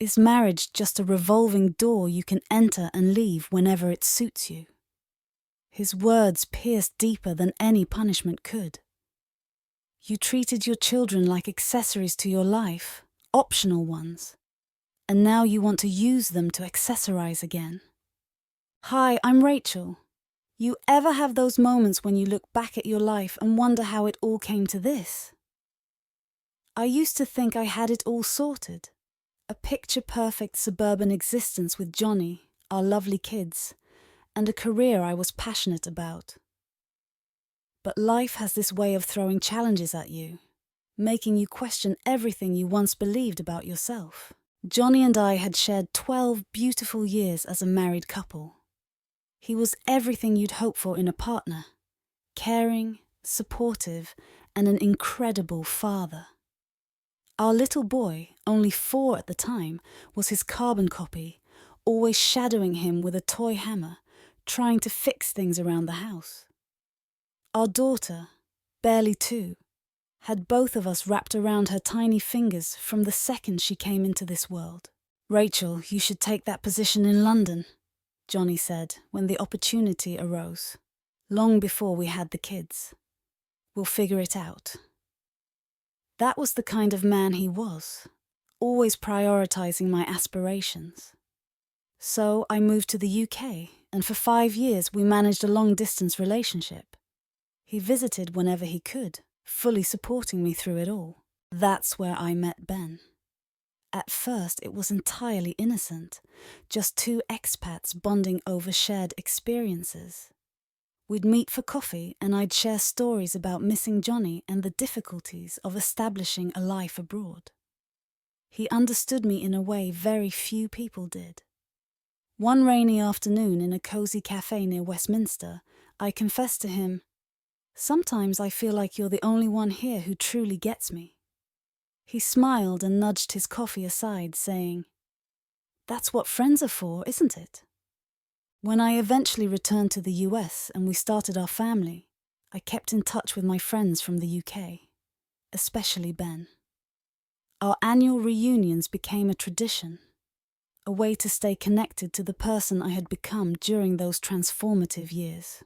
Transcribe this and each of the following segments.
Is marriage just a revolving door you can enter and leave whenever it suits you? His words pierced deeper than any punishment could. You treated your children like accessories to your life, optional ones, and now you want to use them to accessorize again. Hi, I'm Rachel. You ever have those moments when you look back at your life and wonder how it all came to this? I used to think I had it all sorted. A picture-perfect suburban existence with Johnny, our lovely kids, and a career I was passionate about. But life has this way of throwing challenges at you, making you question everything you once believed about yourself. Johnny and I had shared 12 beautiful years as a married couple. He was everything you'd hope for in a partner: caring, supportive, and an incredible father. Our little boy, only 4 at the time, was his carbon copy, always shadowing him with a toy hammer, trying to fix things around the house. Our daughter, barely 2, had both of us wrapped around her tiny fingers from the second she came into this world. "Rachel, you should take that position in London," Johnny said when the opportunity arose, long before we had the kids. "We'll figure it out." That was the kind of man he was, always prioritizing my aspirations. So I moved to the UK, and for 5 years we managed a long-distance relationship. He visited whenever he could, fully supporting me through it all. That's where I met Ben. At first it was entirely innocent, just 2 expats bonding over shared experiences. We'd meet for coffee and I'd share stories about missing Johnny and the difficulties of establishing a life abroad. He understood me in a way very few people did. One rainy afternoon in a cosy cafe near Westminster, I confessed to him, "Sometimes I feel like you're the only one here who truly gets me." He smiled and nudged his coffee aside, saying, "That's what friends are for, isn't it?" When I eventually returned to the US and we started our family, I kept in touch with my friends from the UK, especially Ben. Our annual reunions became a tradition, a way to stay connected to the person I had become during those transformative years.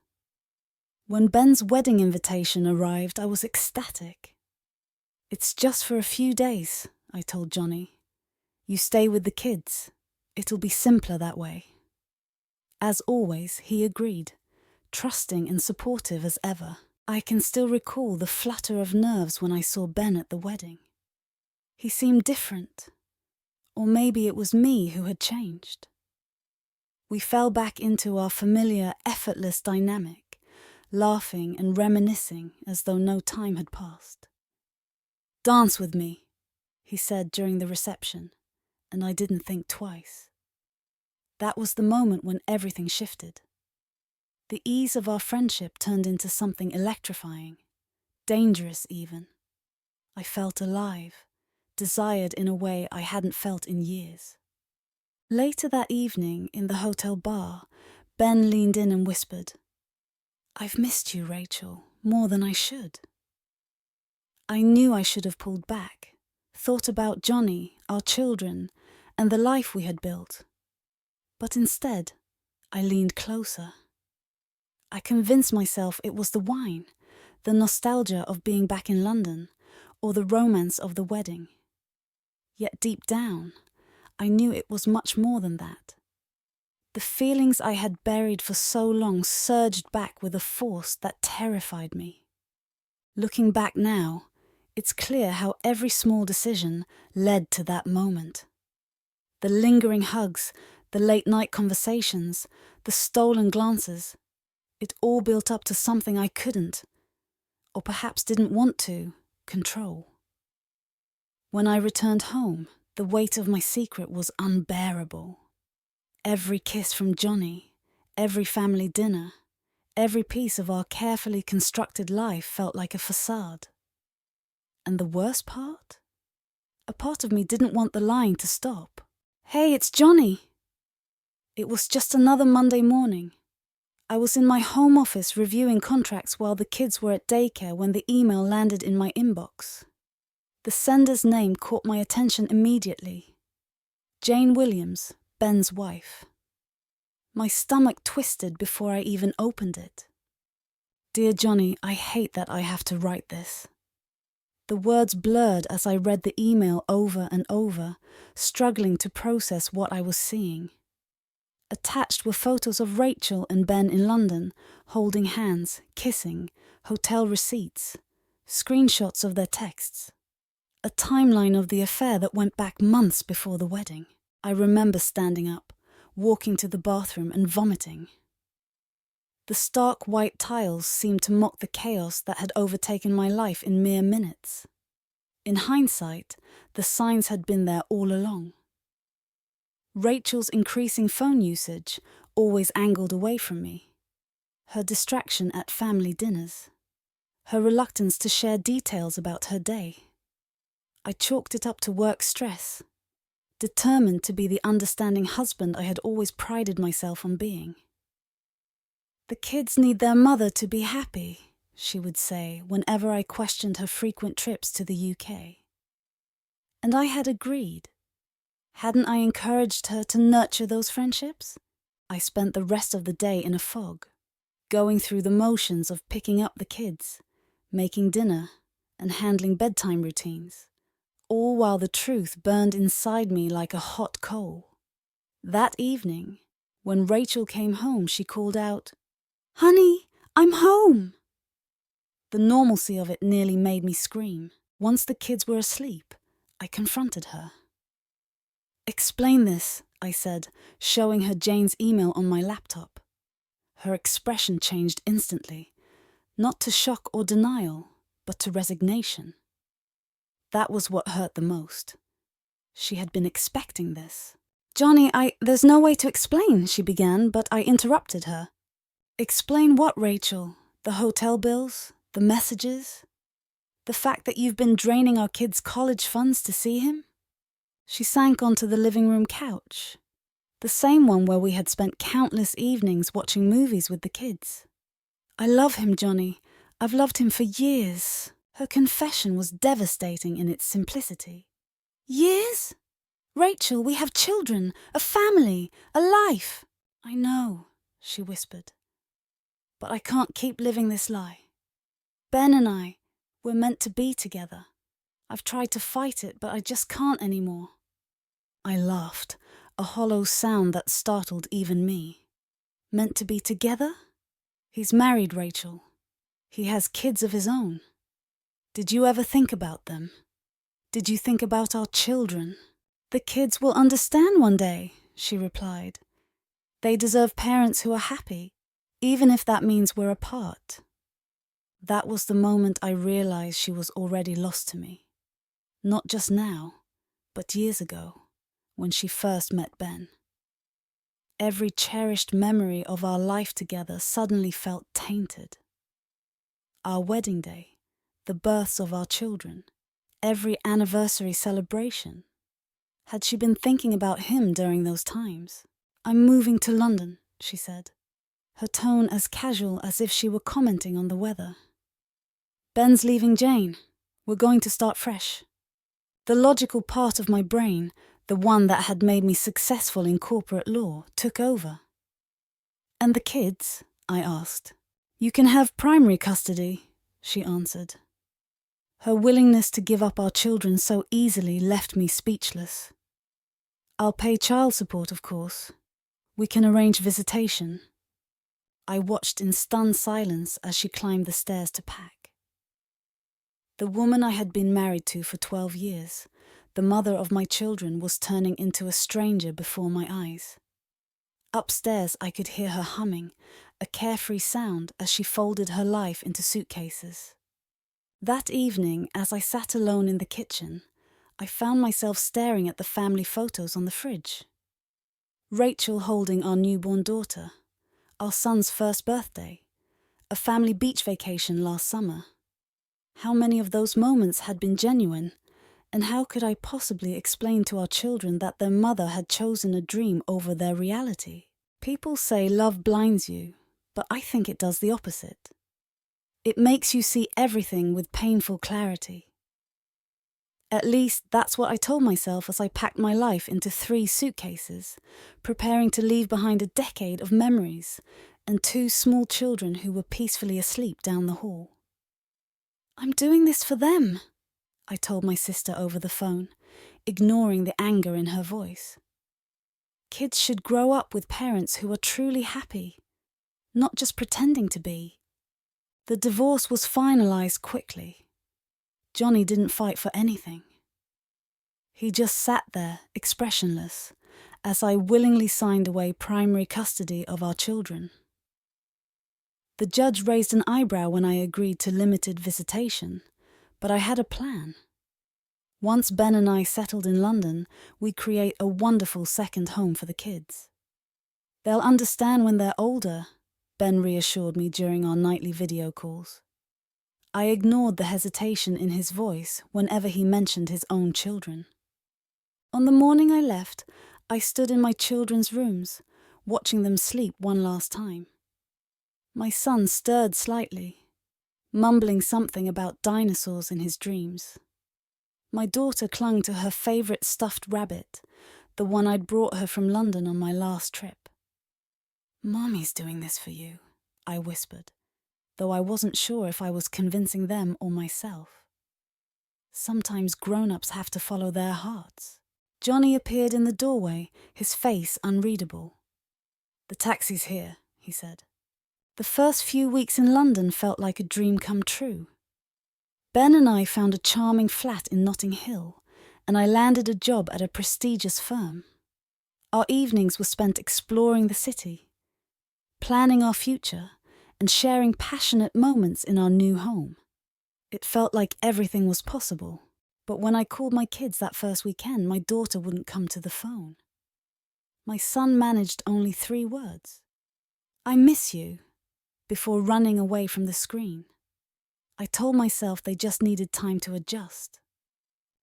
When Ben's wedding invitation arrived, I was ecstatic. "It's just for a few days," I told Johnny. "You stay with the kids. It'll be simpler that way." As always, he agreed, trusting and supportive as ever. I can still recall the flutter of nerves when I saw Ben at the wedding. He seemed different, or maybe it was me who had changed. We fell back into our familiar, effortless dynamic, laughing and reminiscing as though no time had passed. "Dance with me," he said during the reception, and I didn't think twice. That was the moment when everything shifted. The ease of our friendship turned into something electrifying, dangerous even. I felt alive, desired in a way I hadn't felt in years. Later that evening, in the hotel bar, Ben leaned in and whispered, "I've missed you, Rachel, more than I should." I knew I should have pulled back, thought about Johnny, our children, and the life we had built. But instead, I leaned closer. I convinced myself it was the wine, the nostalgia of being back in London, or the romance of the wedding. Yet deep down, I knew it was much more than that. The feelings I had buried for so long surged back with a force that terrified me. Looking back now, it's clear how every small decision led to that moment. The lingering hugs, the late-night conversations, the stolen glances, it all built up to something I couldn't, or perhaps didn't want to, control. When I returned home, the weight of my secret was unbearable. Every kiss from Johnny, every family dinner, every piece of our carefully constructed life felt like a facade. And the worst part? A part of me didn't want the lying to stop. "Hey, it's Johnny!" It was just another Monday morning. I was in my home office reviewing contracts while the kids were at daycare when the email landed in my inbox. The sender's name caught my attention immediately. Jane Williams, Ben's wife. My stomach twisted before I even opened it. Dear Johnny, I hate that I have to write this. The words blurred as I read the email over and over, struggling to process what I was seeing. Attached were photos of Rachel and Ben in London, holding hands, kissing, hotel receipts, screenshots of their texts. A timeline of the affair that went back months before the wedding. I remember standing up, walking to the bathroom and vomiting. The stark white tiles seemed to mock the chaos that had overtaken my life in mere minutes. In hindsight, the signs had been there all along. Rachel's increasing phone usage, always angled away from me. Her distraction at family dinners. Her reluctance to share details about her day. I chalked it up to work stress, determined to be the understanding husband I had always prided myself on being. The kids need their mother to be happy, she would say whenever I questioned her frequent trips to the UK. And I had agreed. Hadn't I encouraged her to nurture those friendships? I spent the rest of the day in a fog, going through the motions of picking up the kids, making dinner, and handling bedtime routines, all while the truth burned inside me like a hot coal. That evening, when Rachel came home, she called out, "Honey, I'm home!" The normalcy of it nearly made me scream. Once the kids were asleep, I confronted her. "Explain this," I said, showing her Jane's email on my laptop. Her expression changed instantly, not to shock or denial, but to resignation. That was what hurt the most. She had been expecting this. "Johnny, there's no way to explain," she began, but I interrupted her. "Explain what, Rachel? The hotel bills? The messages? The fact that you've been draining our kids' college funds to see him?" She sank onto the living room couch, the same one where we had spent countless evenings watching movies with the kids. "I love him, Johnny. I've loved him for years." Her confession was devastating in its simplicity. "Years? Rachel, we have children, a family, a life." "I know," she whispered. "But I can't keep living this lie. Ben and we're meant to be together. I've tried to fight it, but I just can't anymore." I laughed, a hollow sound that startled even me. "Meant to be together? He's married, Rachel. He has kids of his own. Did you ever think about them? Did you think about our children?" "The kids will understand one day," she replied. "They deserve parents who are happy, even if that means we're apart." That was the moment I realized she was already lost to me. Not just now, but years ago, when she first met Ben. Every cherished memory of our life together suddenly felt tainted. Our wedding day, the births of our children, every anniversary celebration. Had she been thinking about him during those times? "I'm moving to London," she said, her tone as casual as if she were commenting on the weather. "Ben's leaving Jane. We're going to start fresh." The logical part of my brain, the one that had made me successful in corporate law, took over. "And the kids?" I asked. "You can have primary custody," she answered. Her willingness to give up our children so easily left me speechless. "I'll pay child support, of course. We can arrange visitation." I watched in stunned silence as she climbed the stairs to pack. The woman I had been married to for 12 years, the mother of my children, was turning into a stranger before my eyes. Upstairs I could hear her humming, a carefree sound as she folded her life into suitcases. That evening, as I sat alone in the kitchen, I found myself staring at the family photos on the fridge. Rachel holding our newborn daughter, our son's first birthday, a family beach vacation last summer. How many of those moments had been genuine, and how could I possibly explain to our children that their mother had chosen a dream over their reality? People say love blinds you, but I think it does the opposite. It makes you see everything with painful clarity. At least that's what I told myself as I packed my life into 3 suitcases, preparing to leave behind a decade of memories and 2 small children who were peacefully asleep down the hall. "I'm doing this for them," I told my sister over the phone, ignoring the anger in her voice. Kids should grow up with parents who are truly happy, not just pretending to be. The divorce was finalized quickly. Johnny didn't fight for anything. He just sat there, expressionless, as I willingly signed away primary custody of our children. The judge raised an eyebrow when I agreed to limited visitation, but I had a plan. Once Ben and I settled in London, we'd create a wonderful second home for the kids. "They'll understand when they're older," Ben reassured me during our nightly video calls. I ignored the hesitation in his voice whenever he mentioned his own children. On the morning I left, I stood in my children's rooms, watching them sleep one last time. My son stirred slightly, mumbling something about dinosaurs in his dreams. My daughter clung to her favourite stuffed rabbit, the one I'd brought her from London on my last trip. "Mommy's doing this for you," I whispered, though I wasn't sure if I was convincing them or myself. Sometimes grown-ups have to follow their hearts. Johnny appeared in the doorway, his face unreadable. "The taxi's here," he said. The first few weeks in London felt like a dream come true. Ben and I found a charming flat in Notting Hill, and I landed a job at a prestigious firm. Our evenings were spent exploring the city, planning our future, and sharing passionate moments in our new home. It felt like everything was possible, but when I called my kids that first weekend, my daughter wouldn't come to the phone. My son managed only 3 words. "I miss you," before running away from the screen. I told myself they just needed time to adjust.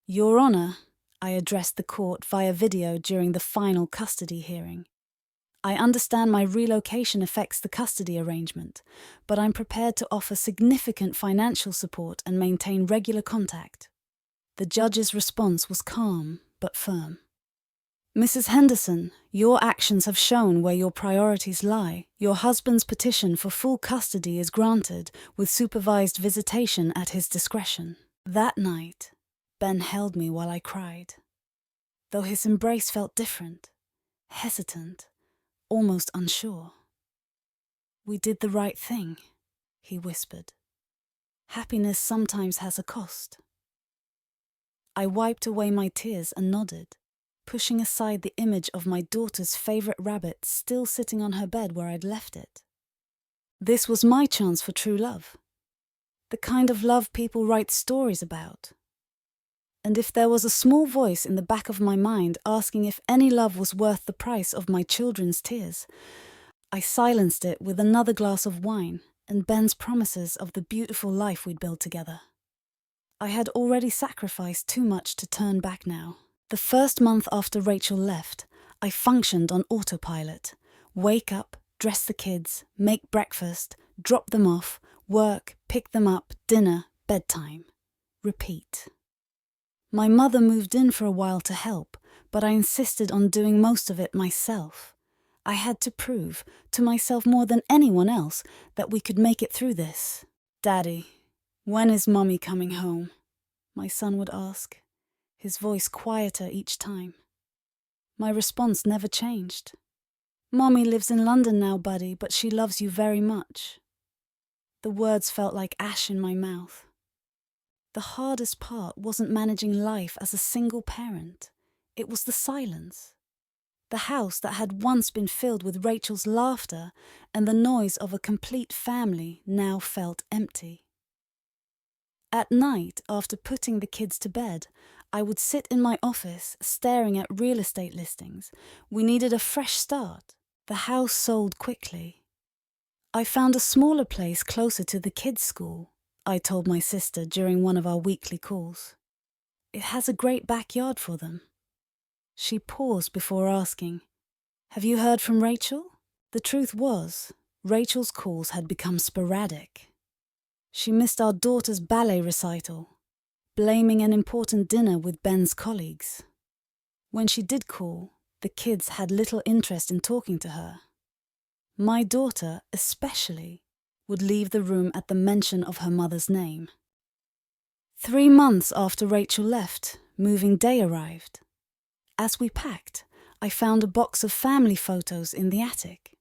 "Your Honour," I addressed the court via video during the final custody hearing. "I understand my relocation affects the custody arrangement, but I'm prepared to offer significant financial support and maintain regular contact." The judge's response was calm but firm. "Mrs. Henderson, your actions have shown where your priorities lie. Your husband's petition for full custody is granted, with supervised visitation at his discretion." That night, Ben held me while I cried. Though his embrace felt different, hesitant, almost unsure. "We did the right thing," he whispered. "Happiness sometimes has a cost." I wiped away my tears and nodded, pushing aside the image of my daughter's favourite rabbit still sitting on her bed where I'd left it. This was my chance for true love. The kind of love people write stories about. And if there was a small voice in the back of my mind asking if any love was worth the price of my children's tears, I silenced it with another glass of wine and Ben's promises of the beautiful life we'd build together. I had already sacrificed too much to turn back now. The first month after Rachel left, I functioned on autopilot. Wake up, dress the kids, make breakfast, drop them off, work, pick them up, dinner, bedtime. Repeat. My mother moved in for a while to help, but I insisted on doing most of it myself. I had to prove, to myself more than anyone else, that we could make it through this. "Daddy, when is Mommy coming home?" my son would ask, his voice quieter each time. My response never changed. "Mommy lives in London now, buddy, but she loves you very much." The words felt like ash in my mouth. The hardest part wasn't managing life as a single parent. It was the silence. The house that had once been filled with Rachel's laughter and the noise of a complete family now felt empty. At night, after putting the kids to bed, I would sit in my office staring at real estate listings. We needed a fresh start. The house sold quickly. "I found a smaller place closer to the kids' school," I told my sister during one of our weekly calls. "It has a great backyard for them." She paused before asking, "Have you heard from Rachel?" The truth was, Rachel's calls had become sporadic. She missed our daughter's ballet recital, blaming an important dinner with Ben's colleagues. When she did call, the kids had little interest in talking to her. My daughter, especially, would leave the room at the mention of her mother's name. 3 months after Rachel left, moving day arrived. As we packed, I found a box of family photos in the attic.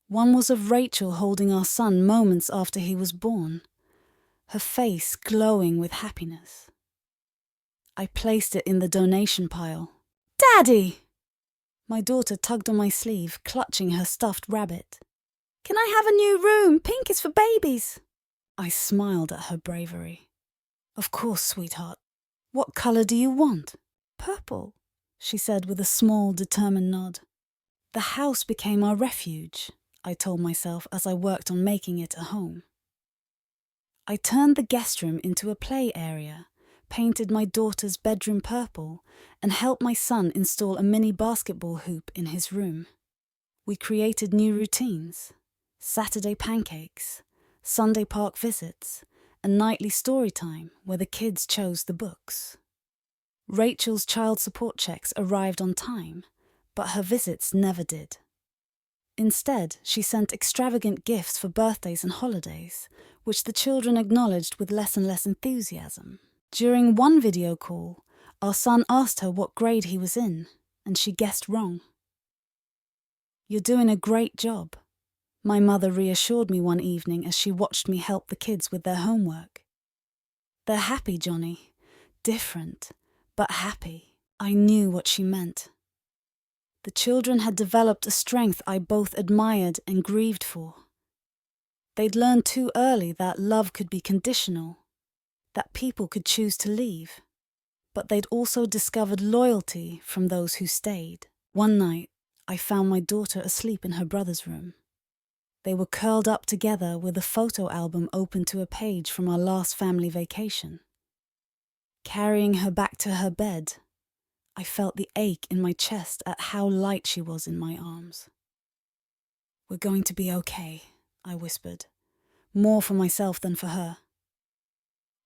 One was of Rachel holding our son moments after he was born, her face glowing with happiness. I placed it in the donation pile. "Daddy!" My daughter tugged on my sleeve, clutching her stuffed rabbit. "Can I have a new room? Pink is for babies." I smiled at her bravery. "Of course, sweetheart. What colour do you want?" "Purple," she said with a small, determined nod. The house became our refuge, I told myself as I worked on making it a home. I turned the guest room into a play area, painted my daughter's bedroom purple, and helped my son install a mini basketball hoop in his room. We created new routines: Saturday pancakes, Sunday park visits, and nightly story time where the kids chose the books. Rachel's child support checks arrived on time, but her visits never did. Instead, she sent extravagant gifts for birthdays and holidays, which the children acknowledged with less and less enthusiasm. During one video call, our son asked her what grade he was in, and she guessed wrong. "You're doing a great job," my mother reassured me one evening as she watched me help the kids with their homework. "They're happy, Johnny. Different, but happy." I knew what she meant. The children had developed a strength I both admired and grieved for. They'd learned too early that love could be conditional, that people could choose to leave, but they'd also discovered loyalty from those who stayed. One night, I found my daughter asleep in her brother's room. They were curled up together with a photo album open to a page from our last family vacation. Carrying her back to her bed, I felt the ache in my chest at how light she was in my arms. "We're going to be okay," I whispered, more for myself than for her.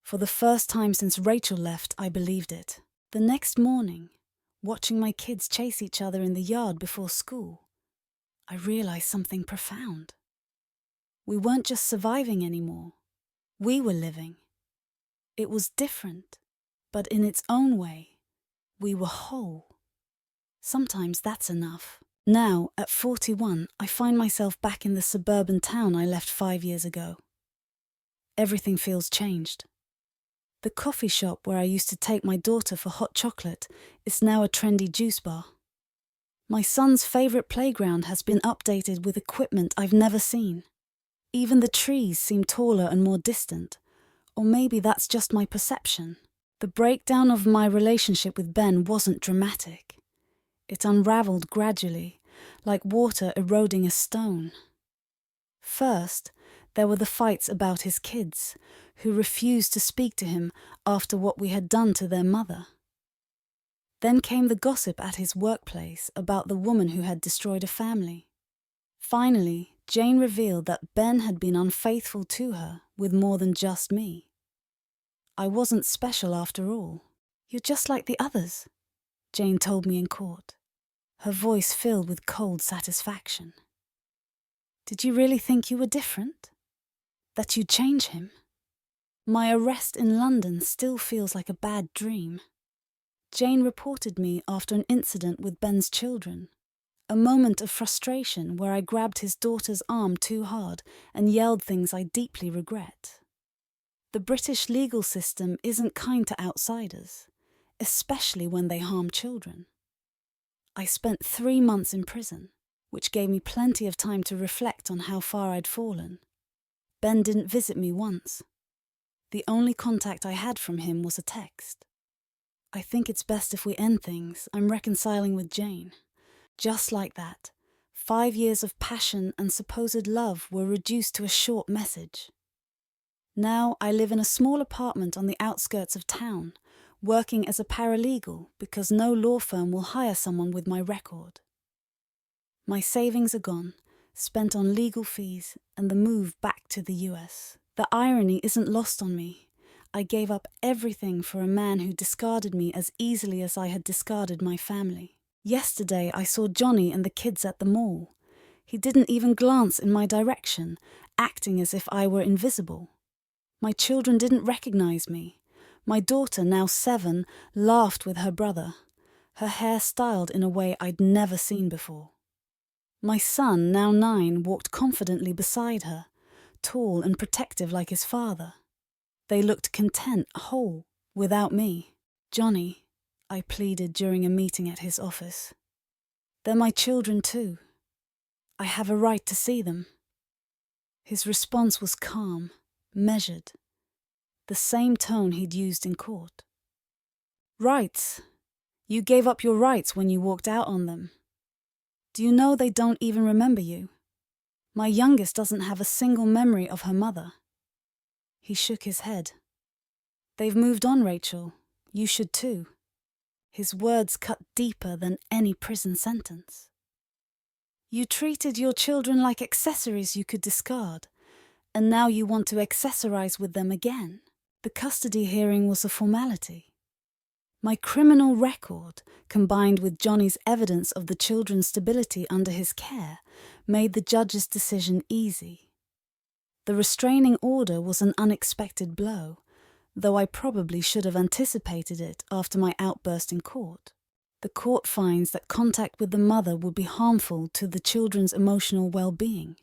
For the first time since Rachel left, I believed it. The next morning, watching my kids chase each other in the yard before school, I realized something profound. We weren't just surviving anymore. We were living. It was different, but in its own way, we were whole. Sometimes that's enough. Now, at 41, I find myself back in the suburban town I left 5 years ago. Everything feels changed. The coffee shop where I used to take my daughter for hot chocolate is now a trendy juice bar. My son's favourite playground has been updated with equipment I've never seen. Even the trees seem taller and more distant, or maybe that's just my perception. The breakdown of my relationship with Ben wasn't dramatic. It unravelled gradually, like water eroding a stone. First, there were the fights about his kids, who refused to speak to him after what we had done to their mother. Then came the gossip at his workplace about the woman who had destroyed a family. Finally, Jane revealed that Ben had been unfaithful to her with more than just me. I wasn't special after all. "You're just like the others," Jane told me in court, her voice filled with cold satisfaction. "Did you really think you were different? That you'd change him?" My arrest in London still feels like a bad dream. Jane reported me after an incident with Ben's children, a moment of frustration where I grabbed his daughter's arm too hard and yelled things I deeply regret. The British legal system isn't kind to outsiders, especially when they harm children. I spent 3 months in prison, which gave me plenty of time to reflect on how far I'd fallen. Ben didn't visit me once. The only contact I had from him was a text. "I think it's best if we end things. I'm reconciling with Jane." Just like that, 5 years of passion and supposed love were reduced to a short message. Now I live in a small apartment on the outskirts of town, working as a paralegal because no law firm will hire someone with my record. My savings are gone, spent on legal fees and the move back to the US. The irony isn't lost on me. I gave up everything for a man who discarded me as easily as I had discarded my family. Yesterday I saw Johnny and the kids at the mall. He didn't even glance in my direction, acting as if I were invisible. My children didn't recognize me. My daughter, now 7, laughed with her brother, her hair styled in a way I'd never seen before. My son, now 9, walked confidently beside her, tall and protective like his father. They looked content, whole, without me. "Johnny," I pleaded during a meeting at his office. "They're my children too. I have a right to see them." His response was calm, measured, the same tone he'd used in court. "Rights? You gave up your rights when you walked out on them. Do you know they don't even remember you? My youngest doesn't have a single memory of her mother." He shook his head. "They've moved on, Rachel. You should too." His words cut deeper than any prison sentence. "You treated your children like accessories you could discard, and now you want to accessorize with them again." The custody hearing was a formality. My criminal record, combined with Johnny's evidence of the children's stability under his care, made the judge's decision easy. The restraining order was an unexpected blow, though I probably should have anticipated it after my outburst in court. The court finds that contact with the mother would be harmful to the children's emotional well-being,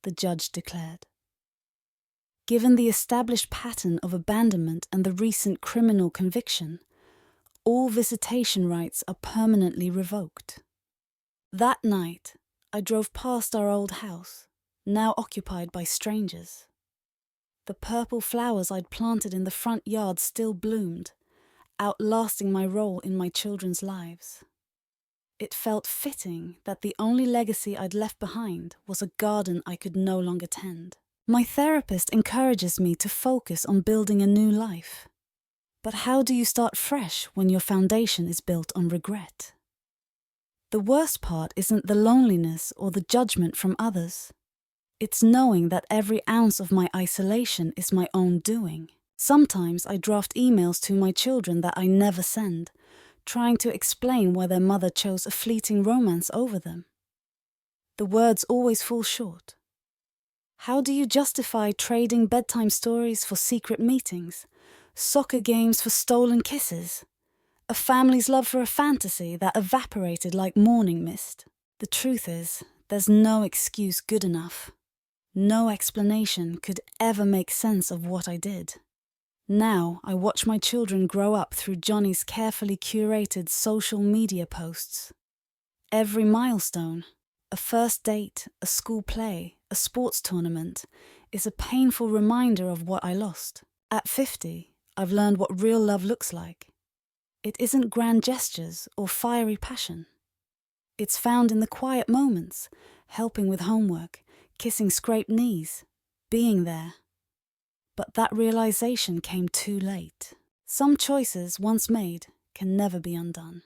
the judge declared. Given the established pattern of abandonment and the recent criminal conviction, all visitation rights are permanently revoked. That night, I drove past our old house, now occupied by strangers. The purple flowers I'd planted in the front yard still bloomed, outlasting my role in my children's lives. It felt fitting that the only legacy I'd left behind was a garden I could no longer tend. My therapist encourages me to focus on building a new life. But how do you start fresh when your foundation is built on regret? The worst part isn't the loneliness or the judgment from others. It's knowing that every ounce of my isolation is my own doing. Sometimes I draft emails to my children that I never send, trying to explain why their mother chose a fleeting romance over them. The words always fall short. How do you justify trading bedtime stories for secret meetings, soccer games for stolen kisses, a family's love for a fantasy that evaporated like morning mist? The truth is, there's no excuse good enough. No explanation could ever make sense of what I did. Now I watch my children grow up through Johnny's carefully curated social media posts. Every milestone, a first date, a school play, a sports tournament, is a painful reminder of what I lost. At 50, I've learned what real love looks like. It isn't grand gestures or fiery passion. It's found in the quiet moments, helping with homework, kissing scraped knees, being there. But that realization came too late. Some choices, once made, can never be undone.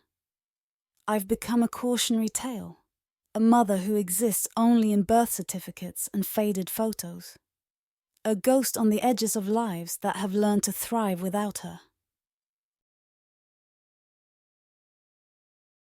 I've become a cautionary tale, a mother who exists only in birth certificates and faded photos, a ghost on the edges of lives that have learned to thrive without her.